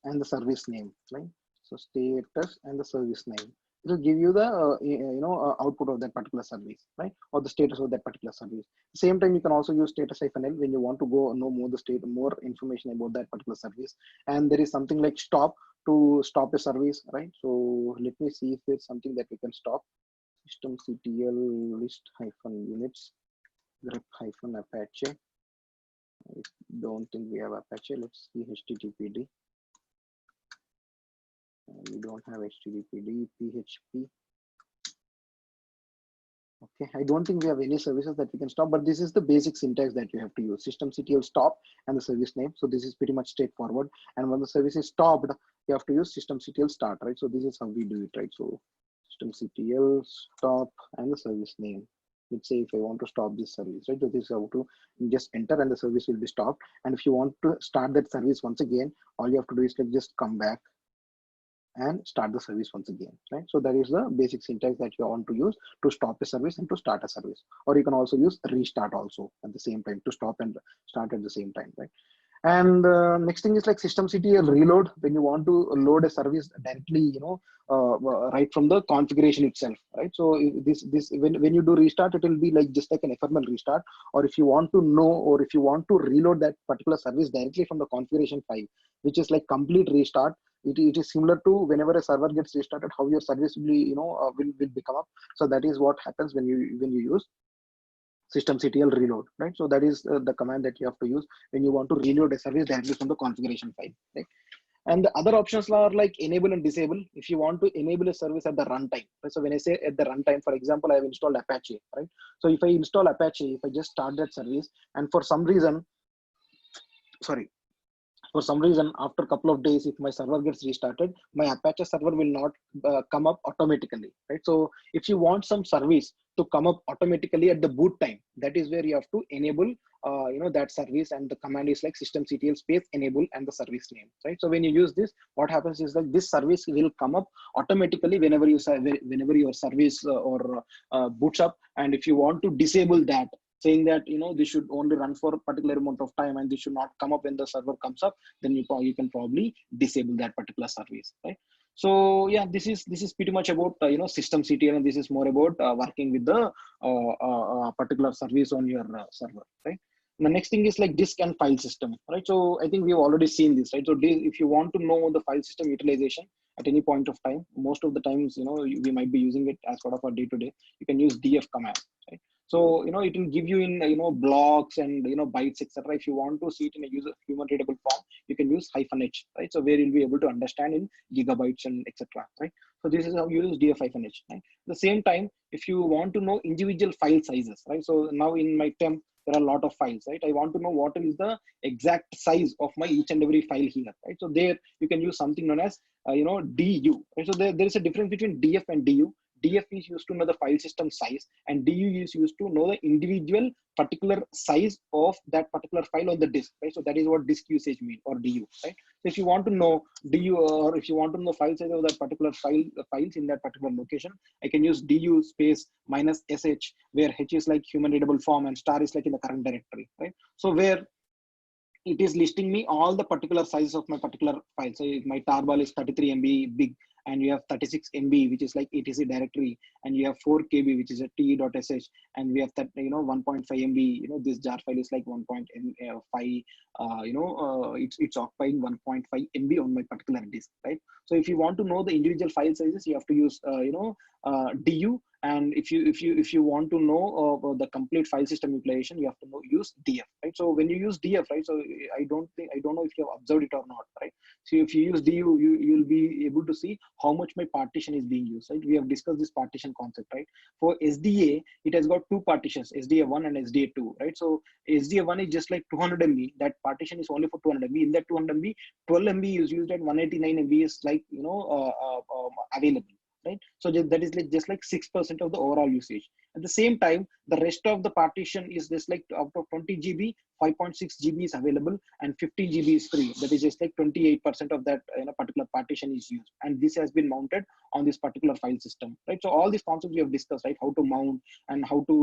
and the service name, right? So status and the service name. It will give you the output of that particular service, right? Or the status of that particular service. Same time, you can also use status -l when you want to go know more information about that particular service. And there is something like stop to stop a service, right? So let me see if there's something that we can stop. Systemctl list -units grep -apache. I don't think we have Apache. Let's see httpd. We don't have httpd, php. Okay, I don't think we have any services that we can stop, but this is the basic syntax that you have to use: systemctl stop and the service name. So this is pretty much straightforward. And when the service is stopped, you have to use systemctl start, right? So this is how we do it, right? So systemctl stop and the service name. Let's say if I want to stop this service, right? So this is how to just enter, and the service will be stopped. And if you want to start that service once again, all you have to do is like just come back and start the service once again, right? So that is the basic syntax that you want to use to stop a service and to start a service. Or you can also use restart also at the same time, to stop and start at the same time, right? And next thing is like systemctl reload, when you want to load a service directly, right from the configuration itself, right? So when you do restart, it will be like just like an ephemeral restart. Or if you want to know, or if you want to reload that particular service directly from the configuration file, which is like complete restart, it is similar to whenever a server gets restarted, how your service will be, will become up. So that is what happens when you use systemctl reload, right? So that is the command that you have to use when you want to reload a service directly from the configuration file, right? And the other options are like enable and disable. If you want to enable a service at the runtime, right? So when I say at the runtime, for example, I have installed Apache, right? So if I install Apache, if I just start that service, and for some reason, sorry, for some reason after a couple of days, if my server gets restarted, my Apache server will not come up automatically, right? So if you want some service to come up automatically at the boot time, that is where you have to enable that service, and the command is like systemctl space enable and the service name, right? So when you use this, what happens is that this service will come up automatically whenever your service boots up. And if you want to disable that, saying that this should only run for a particular amount of time and this should not come up when the server comes up, then you can probably disable that particular service, right? So yeah, this is pretty much about systemctl, and this is more about working with the particular service on your server, right? The next thing is like disk and file system, right? So I think we've already seen this, right? So if you want to know the file system utilization at any point of time, most of the times we might be using it as part of our day to day, you can use df command, right? So it will give you in blocks and bytes, etc. If you want to see it in a human readable form, you can use -h, right? So where you'll be able to understand in gigabytes and etc. Right? So this is how you use df -h. Right? At the same time, if you want to know individual file sizes, right? So now in my temp there are a lot of files, right? I want to know what is the exact size of my each and every file here, right? So there you can use something known as du, right? So there is a difference between df and du. DF is used to know the file system size, and DU is used to know the individual particular size of that particular file on the disk, right? So that is what disk usage means, or DU, right? So if you want to know DU, or if you want to know file size of that particular files in that particular location, I can use DU space -sh, where H is like human readable form and star is like in the current directory, right? So where it is listing me all the particular sizes of my particular file. So if my tarball is 33 MB big, and you have 36 MB, which is like etc directory, and you have 4 KB, which is a t.sh, and we have that 1.5 MB, this jar file is like 1.5, it's occupying 1.5 MB on my particular disk, right? So if you want to know the individual file sizes, you have to use du. And if you want to know the complete file system utilization, you have to use df, right? So when you use df, right, so I don't know if you have observed it or not, right? So if you use du, you'll be able to see how much my partition is being used, right? We have discussed this partition concept, right? For sda, it has got two partitions, sda1 and sda2, right? So sda1 is just like 200 MB. That partition is only for 200 MB. In that 200 MB, 12 MB is used, and 189 MB is like available, right? So that is like just like 6% of the overall usage. At the same time, the rest of the partition is just like out of 20 GB, 5.6 GB is available, and 15 GB is free. That is just like 28% of that particular partition is used, and this has been mounted on this particular file system, right? So all these concepts we have discussed, right? How to mount and how to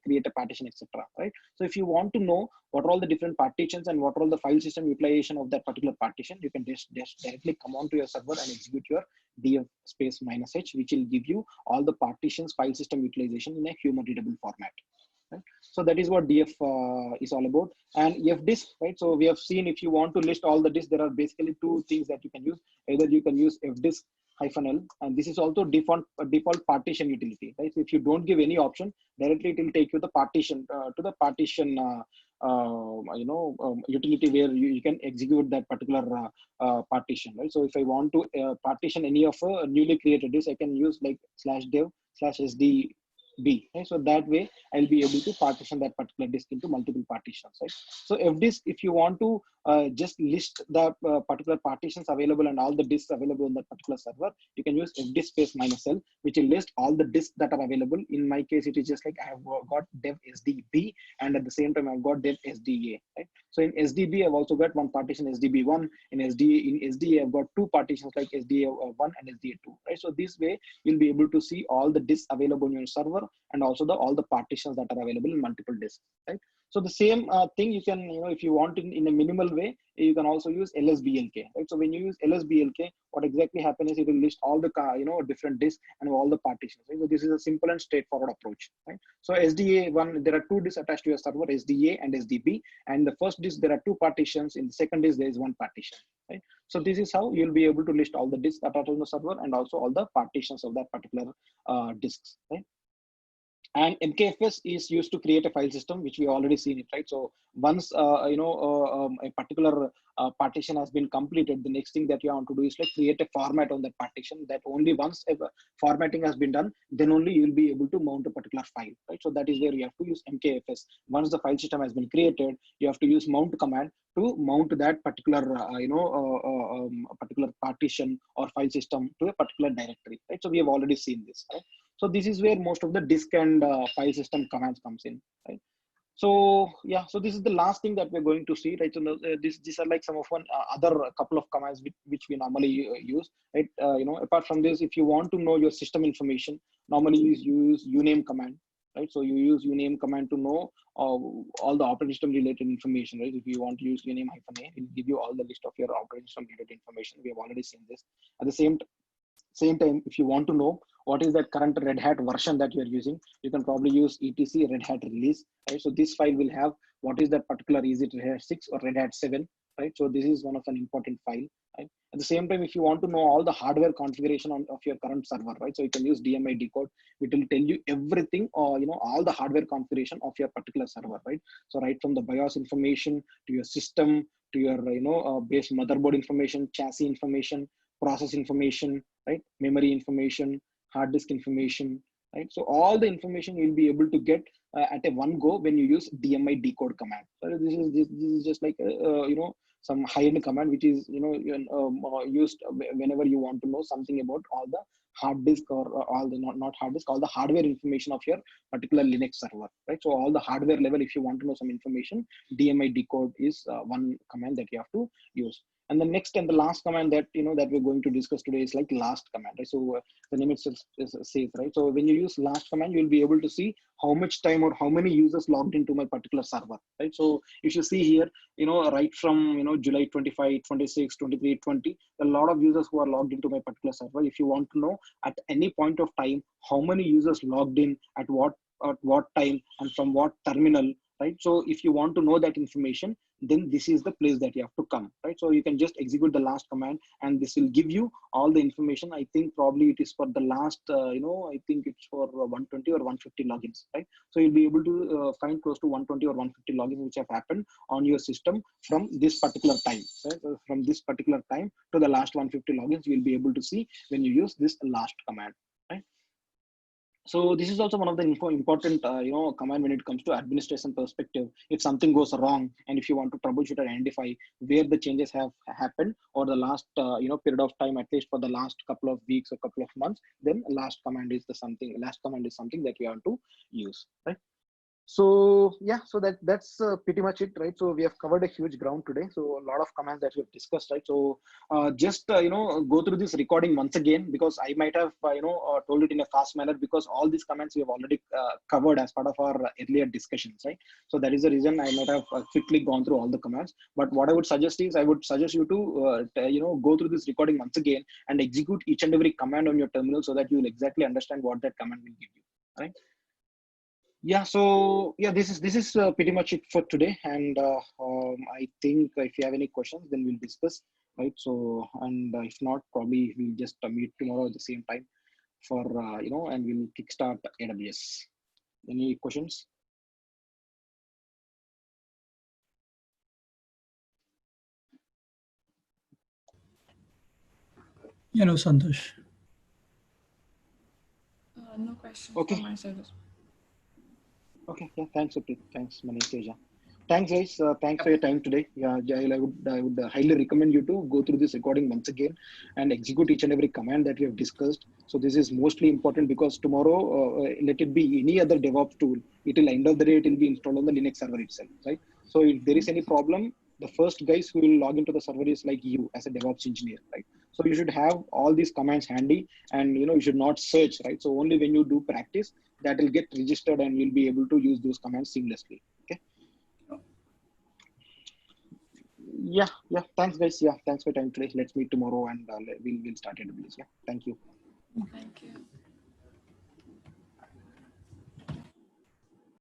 create a partition, etc. Right? So if you want to know what are all the different partitions and what are all the file system utilization of that particular partition, you can just directly come onto your server and execute your df space -h, which will give you all the partitions file system utilization in a human readable format, right? So that is what df is all about. And fdisk, right? So we have seen, if you want to list all the disks, there are basically two things that you can use. Either you can use fdisk -l, and this is also default partition utility, right? So if you don't give any option, directly it will take you the partition to the partition utility, where you can execute that particular partition, right? So if I want to partition any of a newly created disk, I can use like /dev/sdb, right? So that way I'll be able to partition that particular disk into multiple partitions, right? So fdisk, if you want to just list the particular partitions available and all the disks available on that particular server, you can use fdisk space -l, which will list all the disks that are available. In my case, it is just like I have got dev sdb, and at the same time I've got dev sda, right? So in sdb, I've also got one partition sdb1. In sda, I've got two partitions like sda1 and sda2, right? So this way you'll be able to see all the disks available on your server, and also all the partitions that are available in multiple disks, right? So the same thing you can, if you want in a minimal way, you can also use lsblk, right? So when you use lsblk, what exactly happens is it will list all the different disks and all the partitions, right? So this is a simple and straightforward approach, right? So sda1, there are two disks attached to your server, sda and sdb, and the first disk there are two partitions, in the second disk there is one partition, right? So this is how you'll be able to list all the disks that are on the server, and also all the partitions of that particular disks, right? And mkfs is used to create a file system, which we already seen it, right? So once a particular partition has been completed, the next thing that you want to do is like create a format on that partition, that only once formatting has been done, then only you will be able to mount a particular file, right? So that is where you have to use mkfs. Once the file system has been created, you have to use mount command to mount that particular particular partition or file system to a particular directory, right? So we have already seen this, right? So this is where most of the disk and file system commands comes in, right? So yeah, so this is the last thing that we're going to see, right? So these are like some of one other couple of commands which we normally use, right? Apart from this, if you want to know your system information, normally you use uname command, right? So you use uname command to know all the operating system related information, right? If you want to use uname -a, it will give you all the list of your operating system related information. We have already seen this. At the same time, if you want to know what is that current Red Hat version that you're using, you can probably use etc Red Hat release, right? So this file will have what is that particular, is it Red Hat 6 or Red Hat 7, right? So this is one of an important file, right? At the same time, if you want to know all the hardware configuration of your current server, right? So you can use DMI decode. It will tell you everything, or all the hardware configuration of your particular server, right? So right from the BIOS information to your system to your base motherboard information, chassis information, process information, right? Memory information, hard disk information, right? So all the information you'll be able to get at a one go when you use DMI decode command. So this is just like some high-end command which is used whenever you want to know something about all the hard disk, or all the not hard disk, all the hardware information of your particular Linux server, right? So all the hardware level, if you want to know some information, DMI decode is one command that you have to use. And the next and the last command that that we're going to discuss today is like last command, right? So the name itself says, right? So when you use last command, you'll be able to see how much time or how many users logged into my particular server, right? So you should see here, right from July 25, 26, 23, 20, a lot of users who are logged into my particular server. If you want to know at any point of time how many users logged in at what time and from what terminal, right? So if you want to know that information, then this is the place that you have to come, right? So you can just execute the last command and this will give you all the information. I think probably it is for the last I think it's for 120 or 150 logins, right? So you'll be able to find close to 120 or 150 logins which have happened on your system from this particular time, right? So from this particular time to the last 150 logins, you'll be able to see when you use this last command, right? So this is also one of the important command when it comes to administration perspective. If something goes wrong and if you want to troubleshoot and identify where the changes have happened or the last period of time, at least for the last couple of weeks or couple of months, then last command is something that we have to use, right? So yeah, so that's pretty much it, right? So we have covered a huge ground today, so a lot of commands that we have discussed, right? So just go through this recording once again, because I might have told it in a fast manner, because all these commands we have already covered as part of our earlier discussions, right? So that is the reason I might have quickly gone through all the commands. But what I would suggest is, I would suggest you to go through this recording once again and execute each and every command on your terminal, so that you will exactly understand what that command will give you, right? Yeah, so yeah, this is pretty much it for today. And I think if you have any questions, then we'll discuss, right? So, and if not, probably we'll just meet tomorrow at the same time for and we'll kickstart AWS. Any questions? Santosh. No questions from Okay. my side. Okay, yeah, thanks, Uprit. Thanks, Manish, Teja. Thanks, guys. Thanks for Yep. your time today. Yeah, Jail, I would highly recommend you to go through this recording once again and execute each and every command that we have discussed. So this is mostly important, because tomorrow, let it be any other DevOps tool, it will end of the day, it will be installed on the Linux server itself, right? So if there is any problem, the first guys who will log into the server is like you as a DevOps engineer, right? So you should have all these commands handy, and you should not search, right? So only when you do practice, that will get registered and you'll be able to use those commands seamlessly. Okay. Yeah, thanks, guys. Yeah, thanks for your time today. Let's meet tomorrow, and we'll start AWS. Yeah, thank you. Thank you.